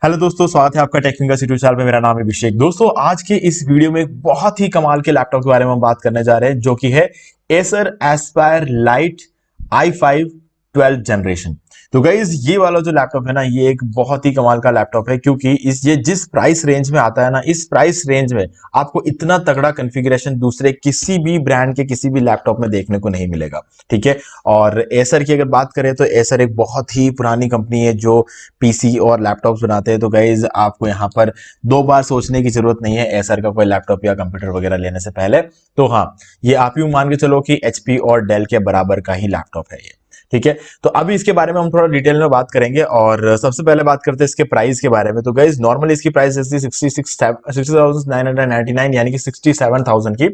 Hello दोस्तों, स्वागत है आपका टेक्निकल यूट्यूब चैनल पे। मेरा नाम है अभिषेक। दोस्तों, आज के इस वीडियो में एक बहुत ही कमाल के लैपटॉप के बारे में हम बात करने जा रहे हैं, जो कि है Acer Aspire light i5 12th generation. तो गाइज, ये वाला जो लैपटॉप है ना, ये एक बहुत ही कमाल का लैपटॉप है, क्योंकि ये जिस प्राइस रेंज में आता है ना, इस प्राइस रेंज में आपको इतना तगड़ा कॉन्फ़िगरेशन दूसरे किसी भी ब्रांड के किसी भी लैपटॉप में देखने को नहीं मिलेगा। ठीक है। और एसर की अगर बात करें तो एसर एक बहुत ही पुरानी कंपनी है जो पीसी और लैपटॉप्स बनाते हैं। तो गाइज, आपको यहाँ पर दो बार सोचने की जरूरत नहीं है एसर का कोई लैपटॉप या कंप्यूटर वगैरह लेने से पहले। तो हाँ, ये आप यूं मान के चलो कि एचपी और डेल के बराबर का ही लैपटॉप है ये। ठीक है। तो अभी इसके बारे में हम थोड़ा डिटेल में बात करेंगे, और सबसे पहले बात करते हैं इसके प्राइस के बारे में। तो गाइज, नॉर्मली इसकी प्राइस है 60,999 यानी कि 67,000 की।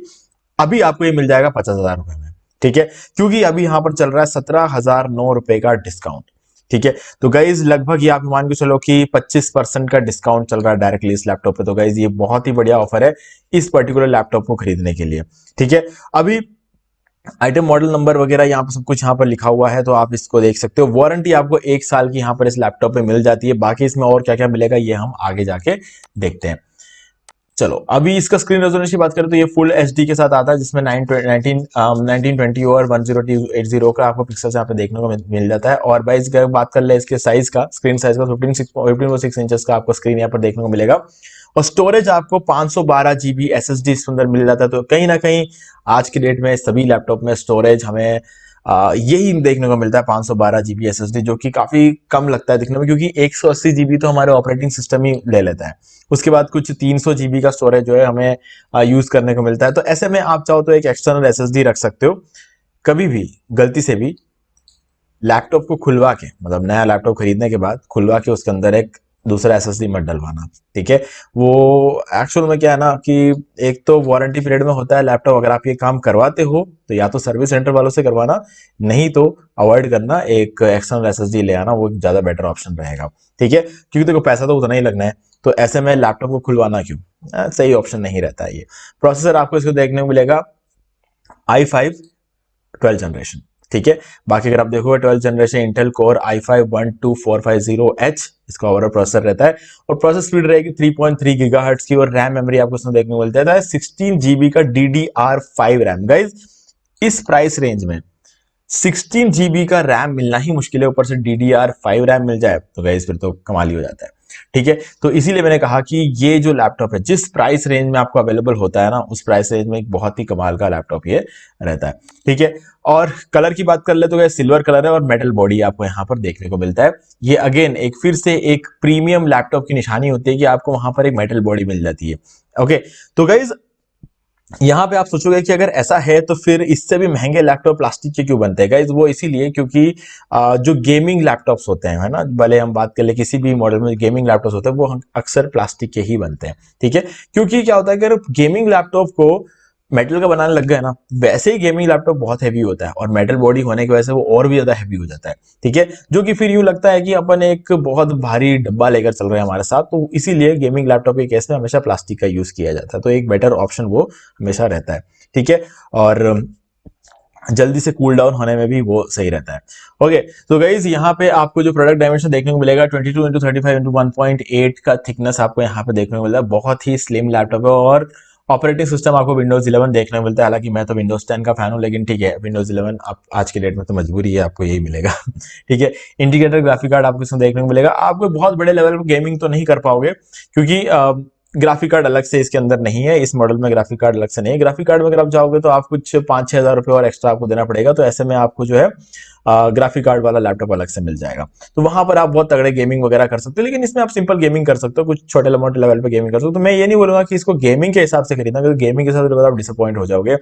अभी आपको ये मिल जाएगा 50,000 रुपए में। ठीक है। क्योंकि अभी यहां पर चल रहा है 17,009 रुपए का डिस्काउंट। ठीक है। तो गाइज, लगभग ये आप मान के चलो कि 25% का डिस्काउंट चल रहा है डायरेक्टली इस लैपटॉप पे। तो गाइज, ये बहुत ही बढ़िया ऑफर है इस पर्टिकुलर लैपटॉप को खरीदने के लिए। ठीक है। अभी आइटम मॉडल नंबर वगैरह यहाँ पर सब कुछ यहाँ पर लिखा हुआ है, तो आप इसको देख सकते हो। वारंटी आपको 1 साल की यहाँ पर इस लैपटॉप पे मिल जाती है। बाकी इसमें और क्या क्या मिलेगा ये हम आगे जाके देखते हैं। चलो, अभी इसका स्क्रीन रेजोल्यूशन की बात करें तो ये फुल एचडी के साथ आता है, जिसमें 1920 और 1080 का आपको पिक्सल्स यहाँ पे देखने को मिल जाता है। और भाई अगर बात कर ले इसके साइज का, स्क्रीन साइज का 15.6 इंचेस का आपको स्क्रीन यहाँ पर देखने को मिलेगा। और स्टोरेज आपको 512 जीबी एसएसडी इसके अंदर मिल जाता है। तो कहीं ना कहीं आज की डेट में सभी लैपटॉप में स्टोरेज हमें यही देखने को मिलता है, 512 जीबी एसएसडी, जो कि काफी कम लगता है दिखने में, क्योंकि 180 जीबी तो हमारे ऑपरेटिंग सिस्टम ही ले लेता है। उसके बाद कुछ 300 जीबी का स्टोरेज जो है हमें यूज करने को मिलता है। तो ऐसे में आप चाहो तो एक एक्सटर्नल एसएसडी रख सकते हो। कभी भी गलती से भी लैपटॉप को खुलवा के, मतलब नया लैपटॉप खरीदने के बाद खुलवा के उसके अंदर एक दूसरा एसएसडी मत डलवाना। ठीक है। वो एक्चुअल में क्या है ना कि एक तो वारंटी पीरियड में होता है लैपटॉप, अगर आप ये काम करवाते हो तो या तो सर्विस सेंटर वालों से करवाना, नहीं तो अवॉइड करना, एक एक्सटर्नल एसएसडी ले आना, वो ज्यादा बेटर ऑप्शन रहेगा। ठीक है। क्योंकि देखो, पैसा तो उतना ही लगना है, तो ऐसे में लैपटॉप को खुलवाना क्यों, सही ऑप्शन नहीं रहता है ये। प्रोसेसर आपको इसको देखने को मिलेगा i5 12th जनरेशन। ठीक है। बाकी अगर आप देखोगे 12th generation Intel core i5-12450H इसका ओवरऑल प्रोसेसर रहता है। और प्रोसेस स्पीड रहेगी 3.3 गीगाहर्ट्ज की, और रैम मेमोरी आपको इसमें देखने को मिलता है 16 जीबी का DDR5 रैम। गाइज, इस प्राइस रेंज में 16 जीबी का रैम मिलना ही मुश्किल है, ऊपर से DDR5 रैम मिल जाए तो गाइस फिर तो कमाल ही हो जाता है। ठीक है। तो इसीलिए मैंने कहा कि ये जो लैपटॉप है, जिस प्राइस रेंज में आपको अवेलेबल होता है ना, उस प्राइस रेंज में एक बहुत ही कमाल का लैपटॉप ये रहता है। ठीक है। और कलर की बात कर ले तो सिल्वर कलर है, और मेटल बॉडी आपको यहाँ पर देखने को मिलता है। ये अगेन एक फिर से एक प्रीमियम लैपटॉप की निशानी होती है कि आपको वहां पर एक मेटल बॉडी मिल जाती है। ओके। तो गाइज, यहाँ पे आप सोचोगे कि अगर ऐसा है तो फिर इससे भी महंगे लैपटॉप प्लास्टिक के क्यों बनते हैं। गाइज, वो इसीलिए क्योंकि जो गेमिंग लैपटॉप्स होते हैं, है ना, भले हम बात कर ले किसी भी मॉडल में गेमिंग लैपटॉप्स होते हैं, वो अक्सर प्लास्टिक के ही बनते हैं। ठीक है। क्योंकि क्या होता है कि अगर गेमिंग लैपटॉप को मेटल का बनाने लग गए ना, वैसे ही गेमिंग लैपटॉप बहुत हैवी होता है, और मेटल बॉडी होने की वजह से वो और भी ज्यादा हैवी हो जाता है। ठीक है। जो कि फिर यूं लगता है कि अपन एक बहुत भारी डब्बा लेकर चल रहे हैं हमारे साथ। तो इसीलिए गेमिंग लैपटॉप के केस में हमेशा प्लास्टिक का यूज किया जाता है, तो एक बेटर ऑप्शन वो हमेशा रहता है। ठीक है। और जल्दी से कूल डाउन होने में भी वो सही रहता है। ओके। तो गाइज, यहाँ पे आपको जो प्रोडक्ट डायमेंशन देखने को मिलेगा 22x35x1.8 का थिकनेस आपको यहाँ पे देखने को मिलता है। बहुत ही स्लिम लैपटॉप है, और ऑपरेटिंग सिस्टम आपको विंडोज 11 देखने को मिलता है। हालांकि मैं तो विंडोज 10 का फैन हूं, लेकिन ठीक है, विंडोज 11 आप आज के डेट में तो मजबूरी है, आपको यही मिलेगा। ठीक है। इंटीग्रेटेड ग्राफिक कार्ड आपको इसमें देखने को मिलेगा। आपको बहुत बड़े लेवल पर गेमिंग तो नहीं कर पाओगे, क्योंकि ग्राफिक कार्ड अलग से इसके अंदर नहीं है। इस मॉडल में ग्राफिक कार्ड अलग से नहीं है। ग्राफिक कार्ड में अगर आप जाओगे तो आप कुछ 5-6 हजार रुपये और एक्स्ट्रा आपको देना पड़ेगा। तो ऐसे में आपको जो है ग्राफिक कार्ड वाला लैपटॉप अलग से मिल जाएगा। तो वहां पर आप बहुत तगड़े गेमिंग वगैरह कर सकते हो, लेकिन इसमें आप सिंपल गेमिंग कर सकते हो, कुछ छोटे मोटे लेवल पे गेमिंग कर सकते हो। तो मैं ये नहीं बोलूंगा कि इसको गेमिंग के हिसाब से खरीदना, क्योंकि गेमिंग के हिसाब से आप डिसअपॉइंट हो जाओगे,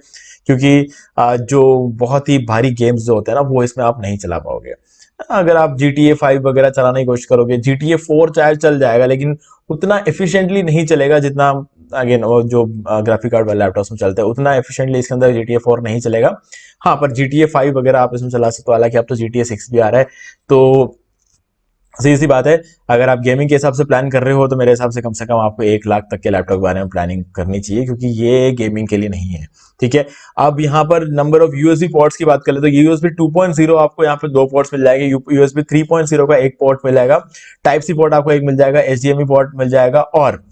क्योंकि जो बहुत ही भारी गेम्स जो होते हैं ना, वो इसमें आप नहीं चला पाओगे। अगर आप GTA 5 वगैरह चलाने की कोशिश करोगे, GTA 4 चाहे चल जाएगा, लेकिन उतना एफिशिएंटली नहीं चलेगा जितना अगेन वो जो ग्राफिक कार्ड वाले लैपटॉप्स में चलता है, उतना एफिशिएंटली इसके अंदर GTA 4 नहीं चलेगा। हाँ, पर GTA 5 वगैरह आप इसमें चला सकते हो। हालांकि अब तो GTA 6 भी आ रहा है, तो सीधी सी बात है, अगर आप गेमिंग के हिसाब से प्लान कर रहे हो तो मेरे हिसाब से कम आपको 1 लाख तक के लैपटॉप के बारे में प्लानिंग करनी चाहिए, क्योंकि ये गेमिंग के लिए नहीं है। ठीक है। अब यहाँ पर नंबर ऑफ यूएसबी पोर्ट्स की बात कर ले तो यूएसबी 2.0 आपको यहाँ पे 2 पोर्ट्स मिल जाएंगे, यूएसबी 3.0 का एक पोर्ट मिल जाएगा, टाइप सी पोर्ट आपको एक मिल जाएगा, एचडीएमआई पोर्ट मिल जाएगा, और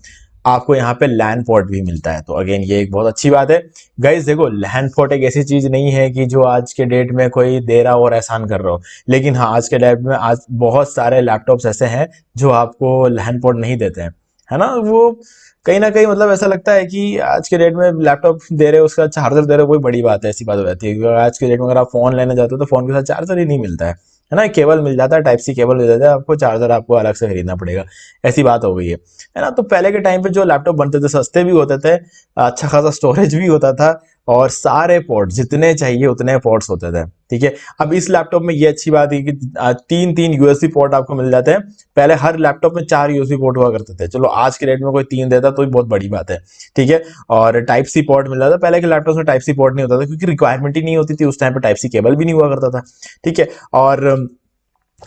आपको यहाँ पे लैन पोर्ट भी मिलता है। तो अगेन ये एक बहुत अच्छी बात है। गाइज देखो, लैन पोर्ट एक ऐसी चीज नहीं है कि जो आज के डेट में कोई दे रहा हो और एहसान कर रहा हो, लेकिन हाँ, आज के डेट में आज बहुत सारे लैपटॉप्स ऐसे हैं जो आपको लैन पोर्ट नहीं देते हैं, है ना। वो कहीं ना कहीं मतलब ऐसा लगता है कि आज के डेट में लैपटॉप दे रहे हो, उसका चार्जर दे रहे हो, कोई बड़ी बात है, ऐसी बात हो जाती है। क्योंकि आज के डेट में अगर आप फोन लेने जाते हो तो फोन के साथ चार्जर ही नहीं मिलता है ना, केबल मिल जाता है, टाइप सी केबल मिल जाता है, आपको चार्जर आपको अलग से खरीदना पड़ेगा, ऐसी बात हो गई है ना। तो पहले के टाइम पे जो लैपटॉप बनते थे सस्ते भी होते थे, अच्छा खासा स्टोरेज भी होता था, और सारे पोर्ट जितने चाहिए उतने पोर्ट्स होते थे। ठीक है। अब इस लैपटॉप में ये अच्छी बात है कि 3 यूएसबी पोर्ट आपको मिल जाते हैं। पहले हर लैपटॉप में 4 यूएसबी पोर्ट हुआ करते थे, चलो आज के डेट में कोई 3 देता तो भी बहुत बड़ी बात है। ठीक है। और टाइप सी पोर्ट मिल जाता, पहले के लैपटॉप में टाइप सी पोर्ट नहीं होता था, क्योंकि रिक्वायरमेंट ही नहीं होती थी उस टाइम पे, टाइप सी केबल भी नहीं हुआ करता था। ठीक है। और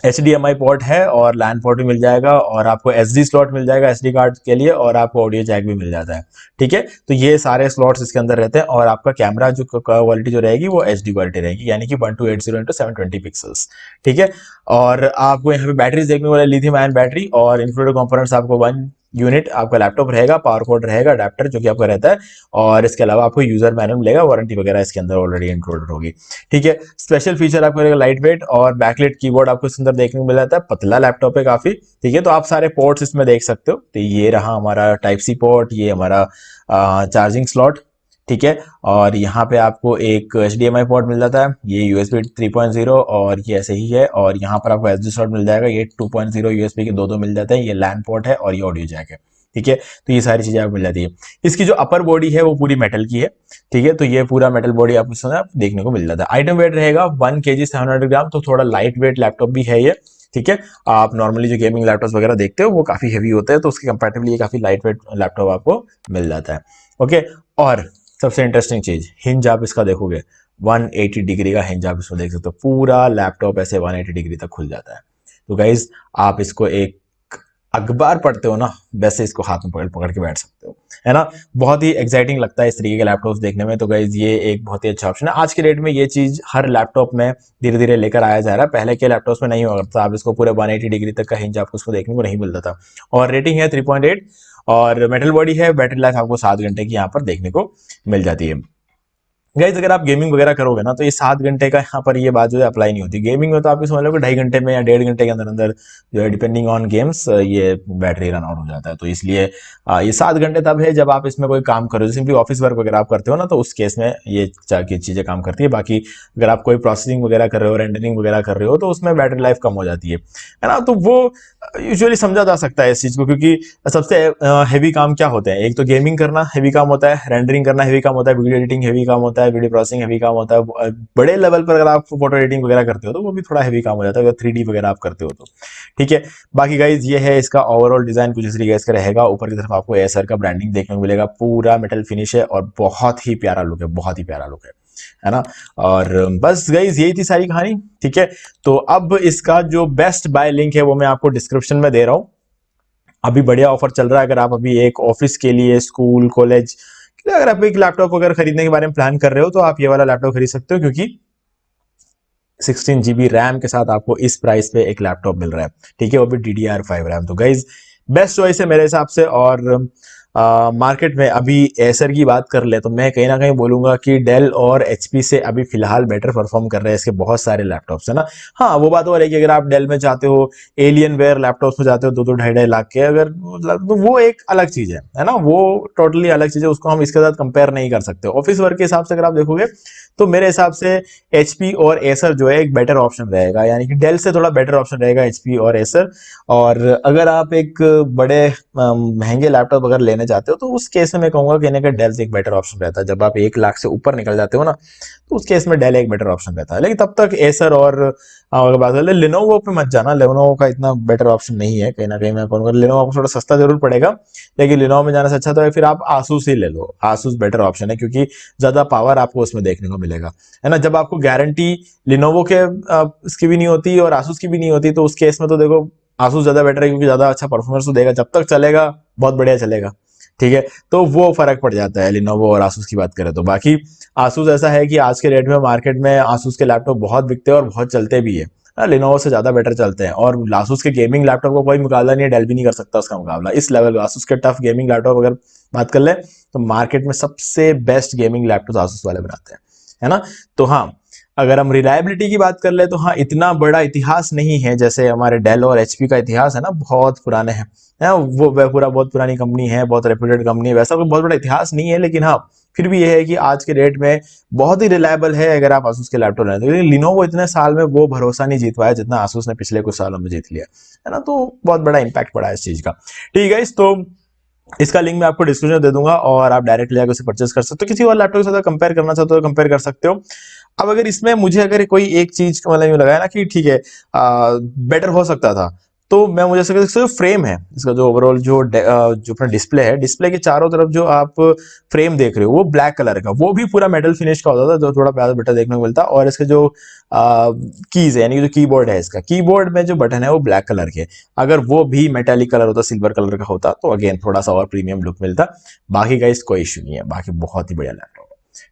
HDMI पोर्ट है, और लैन पोर्ट भी मिल जाएगा, और आपको SD स्लॉट मिल जाएगा SD कार्ड के लिए, और आपको ऑडियो जैक भी मिल जाता है। ठीक है। तो ये सारे स्लॉट्स इसके अंदर रहते हैं, और आपका कैमरा जो क्वालिटी जो रहेगी वो HD क्वालिटी रहेगी, यानी कि 1280x720 पिक्सल्स। ठीक है। और आपको यहाँ पे बैटरीज देखने वाले लिथियम आयन बैटरी, और इंक्लूडेड कंपोनेंट्स आपको 1 यूनिट आपका लैपटॉप रहेगा, पावर कोड रहेगा, अडेप्टर जो कि आपका रहता है, और इसके अलावा आपको यूजर मैनुअल मिलेगा, वारंटी वगैरह इसके अंदर ऑलरेडी इंक्लूडेड होगी। ठीक है। स्पेशल फीचर आपको रहेगा लाइट वेट, और बैकलाइट कीबोर्ड आपको इसके अंदर देखने को मिल जाता है, पतला लैपटॉप है काफी। ठीक है। तो आप सारे पोर्ट्स इसमें देख सकते हो। तो ये रहा हमारा टाइप सी पोर्ट, ये हमारा चार्जिंग स्लॉट। ठीक है। और यहाँ पे आपको एक HDMI पोर्ट मिल जाता है, ये USB 3.0, और ये ऐसे ही है, और यहाँ पर आपको SD स्लॉट मिल जाएगा, ये 2.0 USB के दो मिल जाते हैं, ये लैन पोर्ट है, और ये ऑडियो जैक है। ठीक है। तो ये सारी चीजें आपको मिल जाती है। इसकी जो अपर बॉडी है वो पूरी मेटल की है। ठीक है। तो ये पूरा मेटल बॉडी आपको इसमें आप देखने को मिल जाता है। आइटम वेट रहेगा 1 kg 700 ग्राम, तो थोड़ा लाइट वेट लैपटॉप भी है ये। ठीक है। आप नॉर्मली जो गेमिंग लैपटॉप वगैरह देखते हो वो काफी हेवी होते हैं, तो उसके कंपैरेटिवली ये काफी लाइट वेट लैपटॉप आपको मिल जाता है। ओके। और सबसे इंटरेस्टिंग चीज, हिंज आप इसका देखोगे 180 डिग्री का हिंज आप इसमें देख सकते हो, पूरा लैपटॉप ऐसे 180 डिग्री तक खुल जाता है। तो गाइज आप इसको एक अखबार पढ़ते हो ना, वैसे इसको हाथ में पकड़ पकड़ के बैठ सकते हो, है ना। बहुत ही एक्साइटिंग लगता है इस तरीके के लैपटॉप्स देखने में। तो गाइज ये एक बहुत ही अच्छा ऑप्शन है। आज के डेट में ये चीज हर लैपटॉप में धीरे धीरे लेकर आया जा रहा है, पहले के लैपटॉप्स में नहीं हुआ करता, आप इसको पूरे 180 डिग्री तक का हिंज आपको उसको देखने को नहीं मिलता था। और रेटिंग है 3.8, और मेटल बॉडी है, बैटरी लाइफ आपको 7 घंटे की यहाँ पर देखने को मिल जाती है। गाइज अगर आप गेमिंग वगैरह करोगे ना तो ये 7 घंटे का यहाँ पर ये बात जो है अप्लाई नहीं होती। गेमिंग में तो आप समझ लो कि 2.5 घंटे में या 1.5 घंटे के अंदर अंदर जो है, डिपेंडिंग ऑन गेम्स, ये बैटरी रन आउट हो जाता है। तो इसलिए ये 7 घंटे तब है जब आप इसमें कोई काम करो, सिंपली ऑफिस वर्क वगैरह आप करते हो ना, तो उस केस में ये चीजें काम करती है। बाकी अगर आप कोई प्रोसेसिंग वगैरह कर रहे हो, रेंडरिंग वगैरह कर रहे हो, तो उसमें बैटरी लाइफ कम हो जाती है ना। तो वो यूजुअली समझा जा सकता है इस चीज को, क्योंकि सबसे हैवी काम क्या होते हैं, एक तो गेमिंग करना हैवी काम होता है, रेंडरिंग करना हैवी काम होता है, वीडियो एडिटिंग हैवी काम होता है, वीडियो प्रोसेसिंग हैवी काम होता है। बड़े लेवल पर अगर आप फोटो एडिटिंग वगैरह करते हो तो वो भी थोड़ा हैवी काम हो जाता है, अगर 3D वगैरह आप करते हो तो। ठीक है। बाकी गाइज ये है इसका ओवरऑल डिजाइन, कुछ इस तरीके इसका रहेगा। ऊपर की तरफ आपको एसर का ब्रांडिंग देखने को मिलेगा, पूरा मेटल फिनिश है, और बहुत ही प्यारा लुक है, बहुत ही प्यारा लुक है ना। और बस गाइज यही थी सारी कहानी। ठीक है। तो अब इसका जो बेस्ट बाय लिंक है वो मैं आपको डिस्क्रिप्शन में दे रहा हूं। अभी बढ़िया ऑफर चल रहा है, अगर आप अभी एक ऑफिस के लिए, स्कूल, कॉलेज, अगर आप एक लैपटॉप वगैरह खरीदने के बारे में प्लान कर रहे हो तो आप ये वाला लैपटॉप खरीद सकते हो, क्योंकि 16 GB रैम के साथ आपको इस प्राइस पे एक लैपटॉप मिल रहा है। ठीक है। वो भी DDR5 रैम। तो गाइज बेस्ट चॉइस है मेरे हिसाब से। और मार्केट में अभी एसर की बात कर ले तो मैं कहीं ना कहीं बोलूंगा कि डेल और HP से अभी फिलहाल बेटर परफॉर्म कर रहे हैं इसके बहुत सारे लैपटॉप्स, है ना। हाँ, वो बात और है कि अगर आप डेल में चाहते हो, एलियन वेयर लैपटॉप्स में जाते हो 2-2 ढाई-ढाई लाख के, अगर मतलब तो वो एक अलग चीज है ना, वो टोटली अलग चीज है, उसको हम इसके साथ कंपेयर नहीं कर सकते। ऑफिस वर्क के हिसाब से अगर आप देखोगे तो मेरे हिसाब से HP और एसर जो है एक बेटर ऑप्शन रहेगा, यानी कि डेल से थोड़ा बेटर ऑप्शन रहेगा HP और एसर। और अगर आप एक बड़े महंगे लैपटॉप अगर लेने जाते हो तो उस केस में मैं कहूंगा कि इनका डेल से एक बेटर ऑप्शन रहता है। जब आप 1 लाख से ऊपर निकल जाते हो ना, तो उस केस में डेल एक बेटर ऑप्शन रहता है। लेकिन तब तक एसर और अगर बात करें लिनोवो पे मत जाना, लिनोवो का इतना बेटर ऑप्शन नहीं है। कहीं ना कहीं मैं कहूँगा लिनोवो आपको थोड़ा सस्ता जरूर पड़ेगा, लेकिन लिनोवो में जाने से अच्छा तो है फिर आप आसूस ही ले लो। आसूस बेटर ऑप्शन है, क्योंकि ज्यादा पावर आपको उसमें देखने को मिलेगा, है ना। जब आपको गारंटी लिनोवो के इसकी भी नहीं होती और आसूस की भी नहीं होती, तो उस केस में तो देखो आसूस ज्यादा बेटर है क्योंकि ज्यादा अच्छा परफॉर्मेंस तो देगा, जब तक चलेगा बहुत बढ़िया चलेगा, ठीक है। तो वो फर्क पड़ जाता है लिनोवो और आसूस की बात करें तो। बाकी आसूस ऐसा है कि आज के रेट में मार्केट में आसूस के लैपटॉप बहुत बिकते हैं और बहुत चलते भी है, लिनोवो से ज्यादा बेटर चलते हैं। और आसूस के गेमिंग लैपटॉप का कोई मुकाबला नहीं है, डेल भी नहीं कर सकता उसका मुकाबला इस लेवल। आसूस के टफ गेमिंग लैपटॉप अगर बात कर ले तो मार्केट में सबसे बेस्ट गेमिंग लैपटॉप आसूस वाले बनाते हैं, है ना। तो हाँ, अगर हम रिलायबिलिटी की बात कर ले तो हाँ, इतना बड़ा इतिहास नहीं है जैसे हमारे डेल और एचपी का इतिहास है ना, बहुत पुराने हैं, है वो पूरा बहुत पुरानी कंपनी है, बहुत रेप्यूटेड कंपनी है, वैसा कोई बहुत बड़ा इतिहास नहीं है। लेकिन हाँ, फिर भी ये है कि आज के रेट में बहुत ही रिलायबल है अगर आप आसूस के लैपटॉप लेते हैं। लेकिन लिनोवो इतने साल में वो भरोसा नहीं जीत पाया जितना आसूस ने पिछले कुछ सालों में जीत लिया, है ना। तो बहुत बड़ा इंपैक्ट पड़ा है इस चीज का, ठीक है। तो इसका लिंक मैं आपको डिस्क्रिप्शन दे दूंगा और आप डायरेक्ट जाकर उसे परचेस कर सकते हो। किसी और लैपटॉप के साथ कंपेयर करना चाहते हो तो कंपेयर कर सकते हो। अब अगर इसमें मुझे अगर कोई एक चीज मतलब यूं लगा है ना कि ठीक है बेटर हो सकता था, तो मैं मुझे जो फ्रेम है इसका, जो ओवरऑल जो अपना डिस्प्ले है, डिस्प्ले के चारों तरफ जो आप फ्रेम देख रहे हो वो ब्लैक कलर का, वो भी पूरा मेटल फिनिश का होता था जो थोड़ा प्यारा बेटर देखने को मिलता। और इसके जो कीज है यानी कि जो कीबोर्ड है, इसका कीबोर्ड में जो बटन है वो ब्लैक कलर के, अगर वो भी मेटालिक कलर होता, सिल्वर कलर का होता तो अगेन थोड़ा सा और प्रीमियम लुक मिलता। बाकी गाइस कोई इश्यू नहीं है, बाकी बहुत ही बढ़िया लैपटॉप,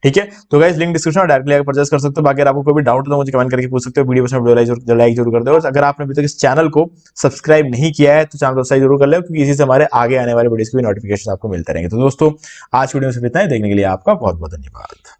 ठीक है। तो गाइस लिंक डिस्क्रिप्शन में डायरेक्टली आकर परचेस कर सकते हो। बाकी अगर आपको कोई भी डाउट हो तो मुझे कमेंट करके पूछ सकते हो। वीडियो पसंद लाइक जरूर कर दो। अगर आपने अभी तक इस चैनल को सब्सक्राइब नहीं किया है तो चैनल को सब्सक्राइब जरूर कर ले, क्योंकि इसी से हमारे आगे आने वाले वीडियोस की भी नोटिफिकेशन आपको मिलते रहेंगे। तो दोस्तों आज वीडियो में सिर्फ इतना ही, देखने के लिए आपका बहुत बहुत धन्यवाद।